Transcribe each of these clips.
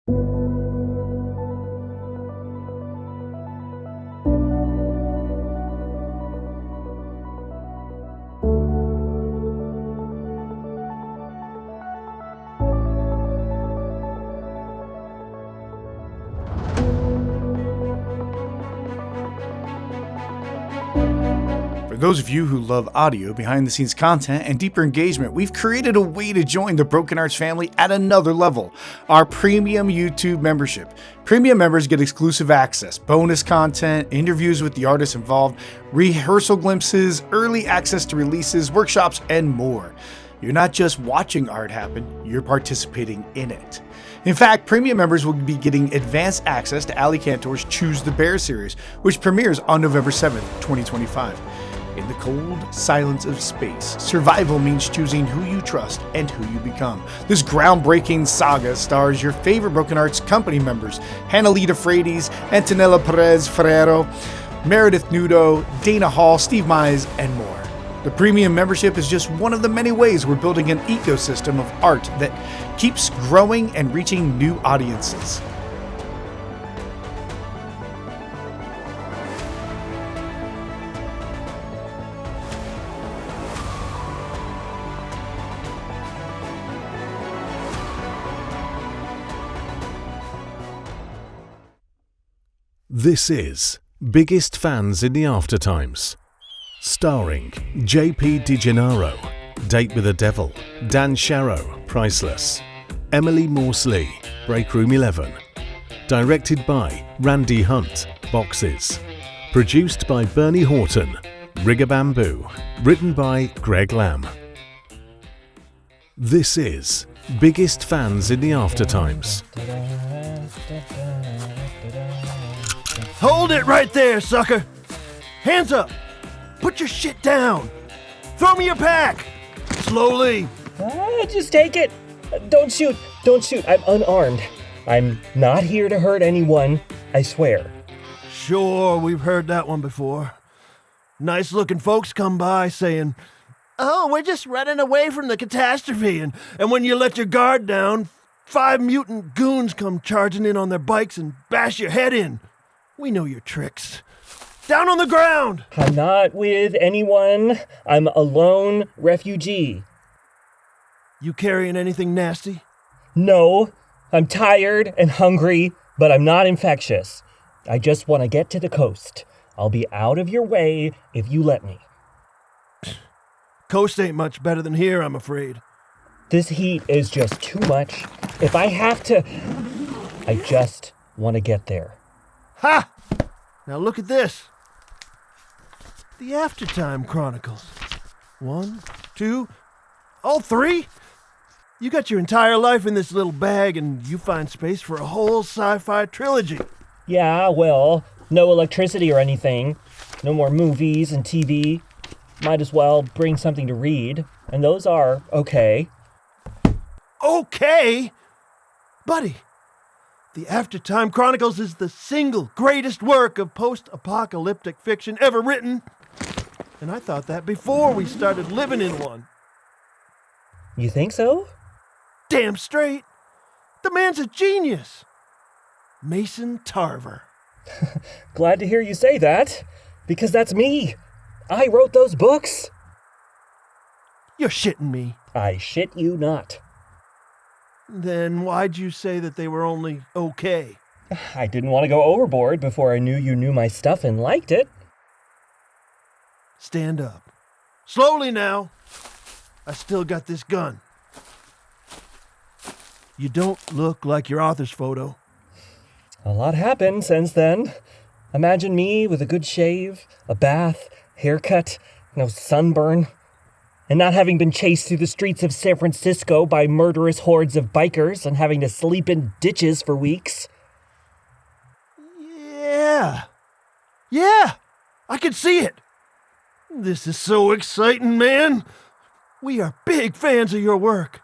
For those of you who love audio, behind-the-scenes content, and deeper engagement, we've created a way to join the Broken Arts family at another level, our premium YouTube membership. Premium members get exclusive access, bonus content, interviews with the artists involved, rehearsal glimpses, early access to releases, workshops, and more. You're not just watching art happen, you're participating in it. In fact, premium members will be getting advanced access to Ali Cantor's Choose the Bear series, which premieres on November 7th, 2025. In the cold silence of space, survival means choosing who you trust and who you become. This groundbreaking saga stars your favorite Broken Arts company members, Hanalita Frades, Antonella Perez Ferrero, Meredith Nudo, Dana Hall, Steve Mize, and more. The premium membership is just one of the many ways we're building an ecosystem of art that keeps growing and reaching new audiences. This is Biggest Fans in the Aftertimes, starring J.P. DeGennaro, Date with the Devil, Dan Sharrow, Priceless, Emily Morse-Lee, Breakroom 11, directed by Randy Hunt, Boxes, produced by Bernie Horton, Rigger Bamboo, written by Greg Lamb. This is Biggest Fans in the Aftertimes. Hold it right there, sucker! Hands up! Put your shit down! Throw me your pack! Slowly! Just take it! Don't shoot! Don't shoot! I'm unarmed. I'm not here to hurt anyone, I swear. Sure, we've heard that one before. Nice-looking folks come by saying, "Oh, we're just running away from the catastrophe," and when you let your guard down, 5 mutant goons come charging in on their bikes and bash your head in. We know your tricks. Down on the ground! I'm not with anyone. I'm a lone refugee. You carrying anything nasty? No, I'm tired and hungry, but I'm not infectious. I just want to get to the coast. I'll be out of your way if you let me. Coast ain't much better than here, I'm afraid. This heat is just too much. If I have to, I just want to get there. Ha! Now look at this. The Aftertime Chronicles. 1, 2, all 3? You got your entire life in this little bag and you find space for a whole sci-fi trilogy. Yeah, well, no electricity or anything. No more movies and TV. Might as well bring something to read. And those are okay. Okay? Buddy, the Aftertime Chronicles is the single greatest work of post-apocalyptic fiction ever written. And I thought that before we started living in one. You think so? Damn straight. The man's a genius. Mason Tarver. Glad to hear you say that, because that's me. I wrote those books. You're shitting me. I shit you not. Then why'd you say that they were only okay? I didn't want to go overboard before I knew you knew my stuff and liked it. Stand up. Slowly now. I still got this gun. You don't look like your author's photo. A lot happened since then. Imagine me with a good shave, a bath, haircut, no sunburn, and not having been chased through the streets of San Francisco by murderous hordes of bikers and having to sleep in ditches for weeks. Yeah, I can see it. This is so exciting, man. We are big fans of your work.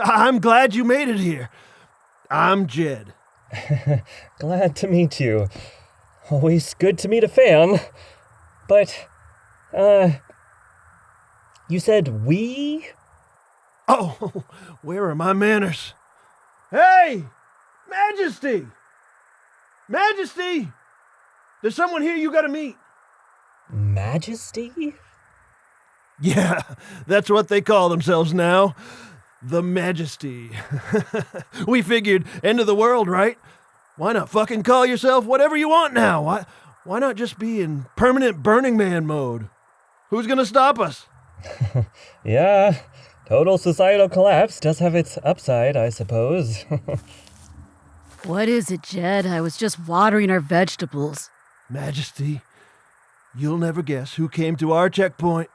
I'm glad you made it here. I'm Jed. Glad to meet you. Always good to meet a fan. But, you said we? Oh, where are my manners? Hey! Majesty! Majesty! There's someone here you gotta meet. Majesty? Yeah, that's what they call themselves now. The Majesty. We figured, end of the world, right? Why not fucking call yourself whatever you want now? Why not just be in permanent Burning Man mode? Who's gonna stop us? Yeah, total societal collapse does have its upside, I suppose. What is it, Jed? I was just watering our vegetables. Majesty, you'll never guess who came to our checkpoint.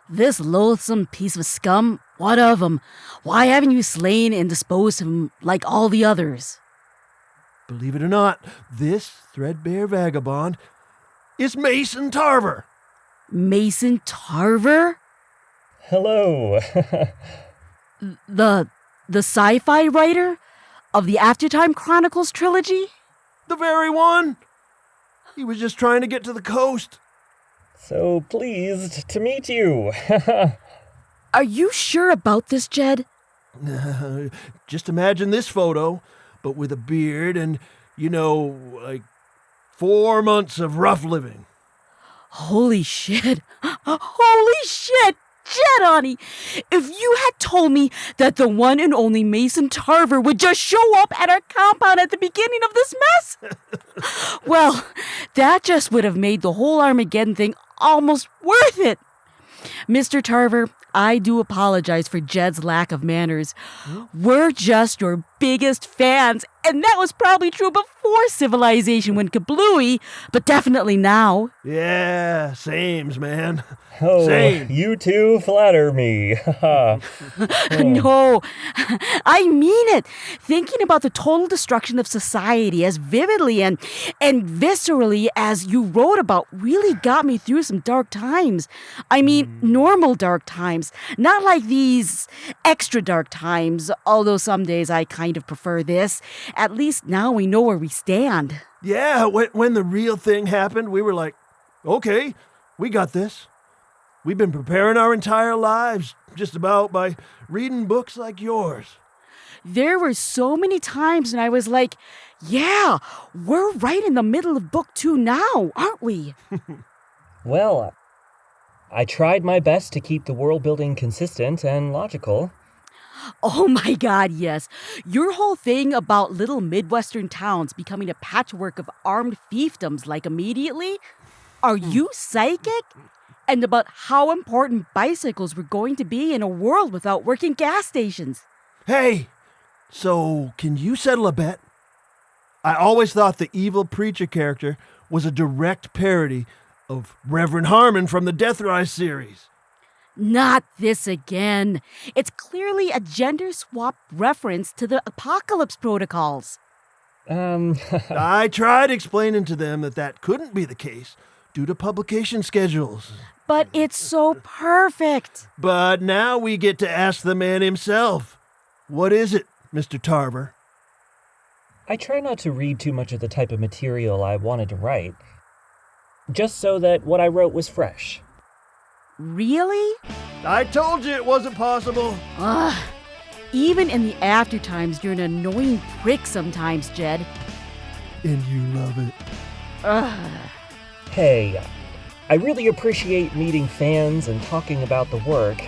This loathsome piece of scum? What of him? Why haven't you slain and disposed of him like all the others? Believe it or not, this threadbare vagabond is Mason Tarver. Mason Tarver? Hello. The sci-fi writer of the Aftertime Chronicles trilogy? The very one. He was just trying to get to the coast. So pleased to meet you. Are you sure about this, Jed? Just imagine this photo, but with a beard and, like 4 months of rough living. Holy shit. Holy shit! Jed, honey! If you had told me that the one and only Mason Tarver would just show up at our compound at the beginning of this mess, well, that just would have made the whole Armageddon thing almost worth it. Mr. Tarver, I do apologize for Jed's lack of manners. We're just your biggest fans, and that was probably true before civilization went kablooey, but definitely now. Yeah, sames, man. Oh, Same. you two flatter me. No, I mean it. Thinking about the total destruction of society as vividly and viscerally as you wrote about really got me through some dark times. I mean, normal dark times, not like these extra dark times, although some days I kind of prefer this. At least now we know where we stand. Yeah, when the real thing happened, we were like, okay, we got this. We've been preparing our entire lives, just about, by reading books like yours. There were so many times when I was like, yeah, we're right in the middle of book 2 now, aren't we? Well, I tried my best to keep the world building consistent and logical. Oh my God, yes. Your whole thing about little Midwestern towns becoming a patchwork of armed fiefdoms like immediately? Are you psychic? And about how important bicycles were going to be in a world without working gas stations. Hey, so can you settle a bet? I always thought the evil preacher character was a direct parody of Reverend Harmon from the Deathrise series. Not this again. It's clearly a gender-swapped reference to the apocalypse protocols. I tried explaining to them that couldn't be the case due to publication schedules. But it's so perfect. But now we get to ask the man himself. What is it, Mr. Tarver? I try not to read too much of the type of material I wanted to write, just so that what I wrote was fresh. Really? I told you it wasn't possible. Ugh. Even in the Aftertimes, you're an annoying prick sometimes, Jed. And you love it. Ugh. Hey, I really appreciate meeting fans and talking about the work.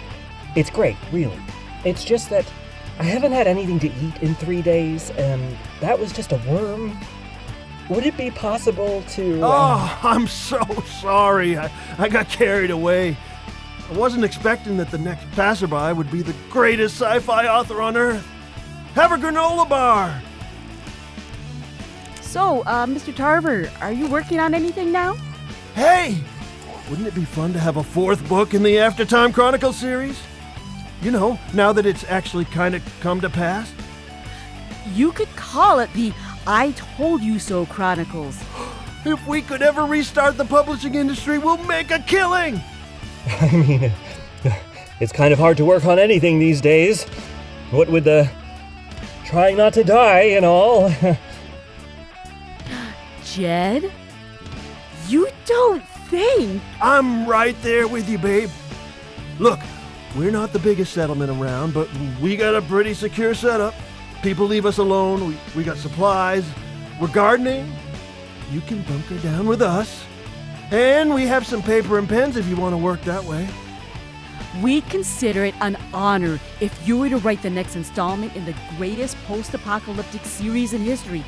It's great, really. It's just that I haven't had anything to eat in 3 days, and that was just a worm. Would it be possible to... Oh, I'm so sorry. I got carried away. I wasn't expecting that the next passerby would be the greatest sci-fi author on Earth. Have a granola bar! So, Mr. Tarver, are you working on anything now? Hey! Wouldn't it be fun to have a 4th book in the Aftertime Chronicles series? You know, now that it's actually kind of come to pass. You could call it the I Told You So Chronicles. If we could ever restart the publishing industry, we'll make a killing! I mean, it's kind of hard to work on anything these days. What with the trying not to die and all. Jed? You don't think... I'm right there with you, babe. Look, we're not the biggest settlement around, but we got a pretty secure setup. people leave us alone, we got supplies, we're gardening, you can bunker down with us. And we have some paper and pens if you want to work that way. We'd consider it an honor if you were to write the next installment in the greatest post-apocalyptic series in history.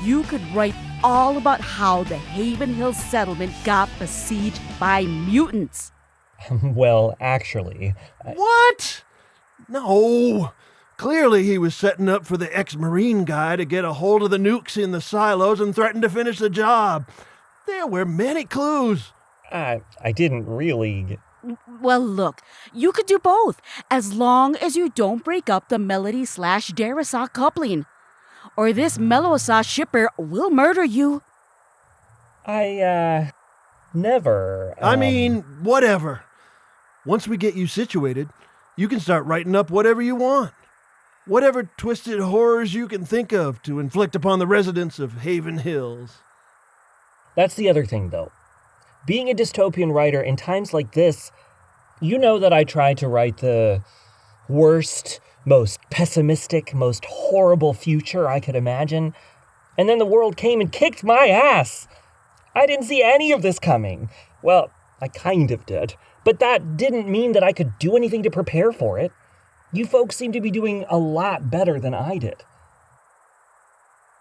You could write all about how the Haven Hills settlement got besieged by mutants. Well, actually... What? No. Clearly he was setting up for the ex-Marine guy to get a hold of the nukes in the silos and threaten to finish the job. There were many clues. I didn't really... Well, look, you could do both, as long as you don't break up the Melody/Darasok coupling. Or this Melosa shipper will murder you. Never... I mean, whatever. Once we get you situated, you can start writing up whatever you want. Whatever twisted horrors you can think of to inflict upon the residents of Haven Hills. That's the other thing, though. Being a dystopian writer in times like this, you know that I try to write the worst, most pessimistic, most horrible future I could imagine. And then the world came and kicked my ass. I didn't see any of this coming. Well, I kind of did. But that didn't mean that I could do anything to prepare for it. You folks seem to be doing a lot better than I did.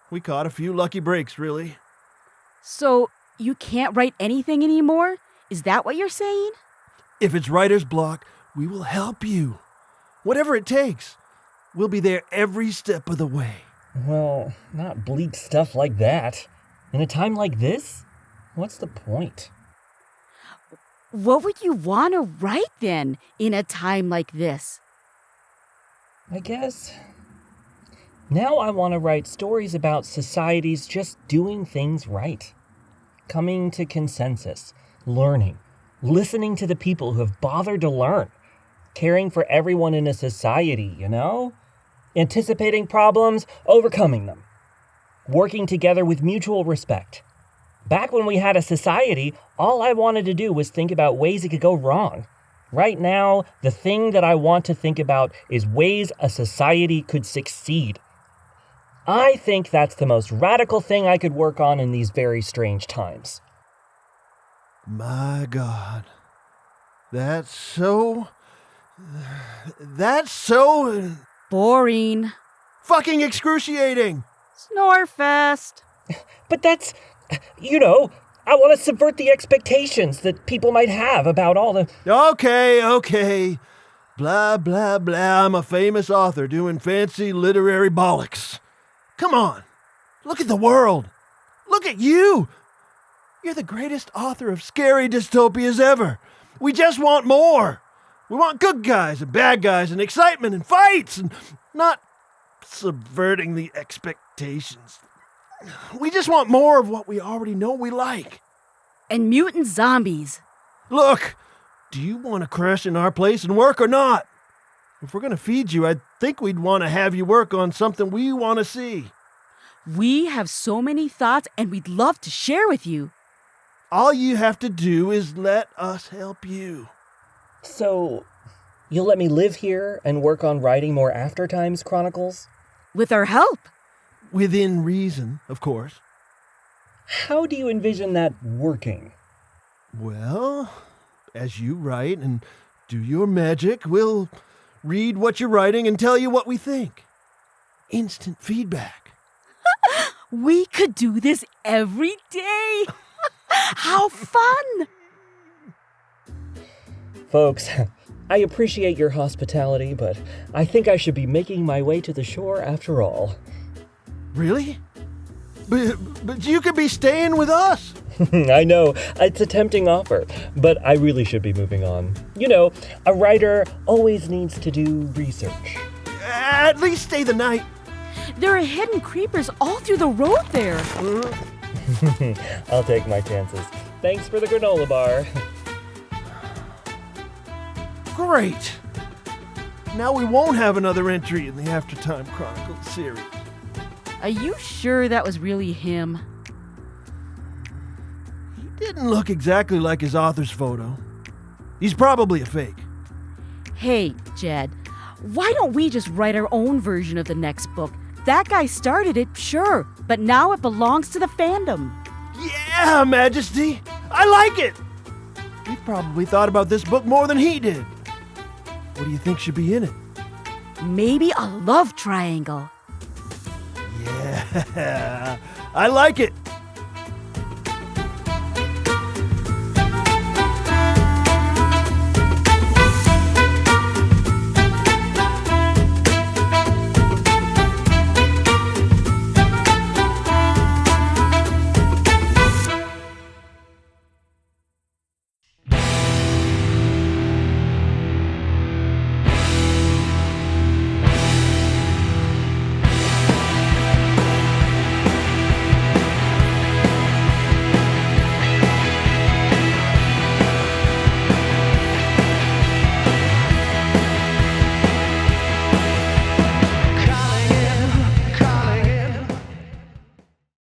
We caught a few lucky breaks, really. So, you can't write anything anymore? Is that what you're saying? If it's writer's block, we will help you. Whatever it takes. We'll be there every step of the way. Well, not bleak stuff like that. In a time like this? What's the point? What would you want to write then, in a time like this? I guess... Now I want to write stories about societies just doing things right. Coming to consensus, learning, listening to the people who have bothered to learn, caring for everyone in a society, you know? Anticipating problems, overcoming them. Working together with mutual respect. Back when we had a society, all I wanted to do was think about ways it could go wrong. Right now, the thing that I want to think about is ways a society could succeed. I think that's the most radical thing I could work on in these very strange times. My God. That's so... Boring. fucking excruciating! Snorefest. But that's, I want to subvert the expectations that people might have about all the... Okay. Blah, blah, blah. I'm a famous author doing fancy literary bollocks. Come on. Look at the world. Look at you. You're the greatest author of scary dystopias ever. We just want more. We want good guys and bad guys and excitement and fights and not subverting the expectations. We just want more of what we already know we like. And mutant zombies. Look, do you want to crash in our place and work or not? If we're going to feed you, I think we'd want to have you work on something we want to see. We have so many thoughts and we'd love to share with you. All you have to do is let us help you. So, you'll let me live here and work on writing more Aftertimes chronicles? With our help. Within reason, of course. How do you envision that working? Well, as you write and do your magic, we'll read what you're writing and tell you what we think. Instant feedback. We could do this every day. How fun! Folks, I appreciate your hospitality, but I think I should be making my way to the shore after all. Really? But you could be staying with us. I know, it's a tempting offer, but I really should be moving on. A writer always needs to do research. At least stay the night. There are hidden creepers all through the road there. I'll take my chances. Thanks for the granola bar. Great. Now we won't have another entry in the Aftertime Chronicles series. Are you sure that was really him? He didn't look exactly like his author's photo. He's probably a fake. Hey, Jed, Why don't we just write our own version of the next book? That guy started it, sure, but now it belongs to the fandom. Yeah, Majesty! I like it! We've probably thought about this book more than he did. What do you think should be in it? Maybe a love triangle. Yeah, I like it.